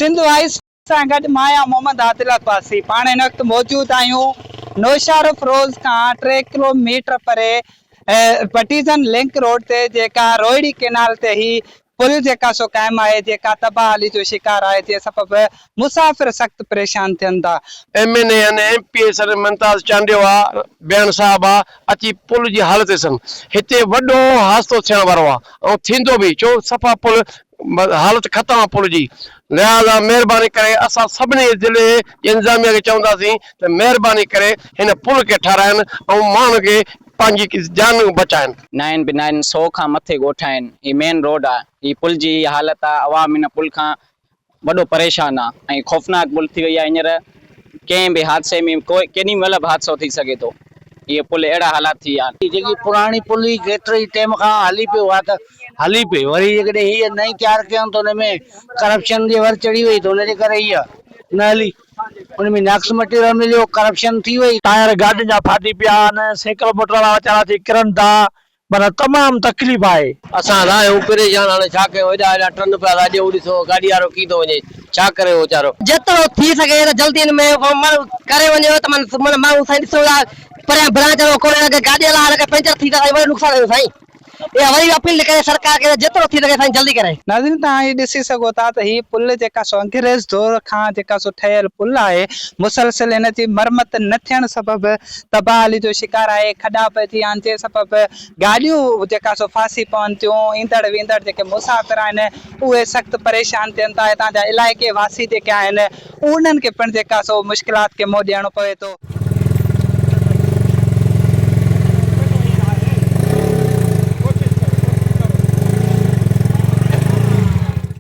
Sindh wise सां गॾु माया मोहम्मद आदिल अब्बासी पाण हिन वक़्तु मौजूदु आहियूं नौशारफ रोज़ खां 3 किलोमीटर परे पटीजन लिंक रोड ते जेका रोहिड़ी केनाल ते ही पुल जेका सो क़ाइमु आहे जेका तबाही जो शिकार आहे जे सबबि मुसाफ़िर सख़्तु परेशान थियनि था। MNA अने MP सर मुमताज़ चांडिवा बेन साहब अची पुल जी हालत सन हिते वॾो हादसो थियण वारो आहे ऐं थींदो बि छो सफ़ा पुल हालत ख़तम आहे पुल जी। लिहाज़ा महिरबानी करे असां सभिनी ज़िले इंतज़ामिया खे चवंदासीं त महिरबानी करे हिन पुल खे ठाराइनि ऐं माण्हुनि खे पंहिंजी जान बचाइनि। 9 बि 9 100 खां मथे ॻोठ आहिनि। ही मेन रोड आहे। ही पुल जी हालत आहे। अवाम हिन पुल खां वॾो परेशान आहे ऐं ख़ौफ़नाक पुल थी वई आहे। हींअर कंहिं बि हादसे में केॾी महिल बि हादसो थी सघे थो। ये पुल अहिड़ा हालात थी विया आहिनि। जेकी पुराणी पुल ई केतिरे टाइम खां हली पियो आहे त हली पई वरी जेकॾहिं हीअ नई तयारु कयूं त हुन में करप्शन जी वर चढ़ी वई त हुनजे करे हीअ न हली हुन में नक्स मटीरियल मिलियो करप्शन थी वई टायर गाॾियुनि जा फाटी पिया आहिनि सैकड़ो मोटर वारा वीचारा थी किरनि था माना तमामु तकलीफ़ आहे। असां आहियूं परेशान हाणे छा कयूं एॾा एॾा टन पिया अॼु ॾिसो गाॾी वारो की थो वञे छा करे वीचारो जेतिरो थी सघे त जल्दी हिन में करे वञो त माण्हू साईं ॾिसो था परियां ब्रांच वारो कोन गाॾी वारा पंचर थी था वरी नुक़सानु थियो साईं। वरी अपील करे सरकार खे जेतिरो थी सघे साईं जल्दी करे। नाज़रीन तव्हां ही ॾिसी सघो था त ही पुल जेका सो अंग्रेज़ दौर खां जेका सो ठहियल पुल आहे मुसलसिल हिन जी मरमत न थियण सबबि तबाही जो शिकार आहे। खॾा पइजी विया आहिनि जे सबबि गाॾियूं जेका सो फासी पवनि थियूं ईंदड़ वेंदड़ जेके मुसाफ़िर आहिनि उहे सख़्तु परेशान थियनि था। हितां जा इलाइक़े वासी जेके आहिनि उन्हनि खे पिणु जेका सो मुश्किलात खे मुंहुं ॾियणो पवे थो।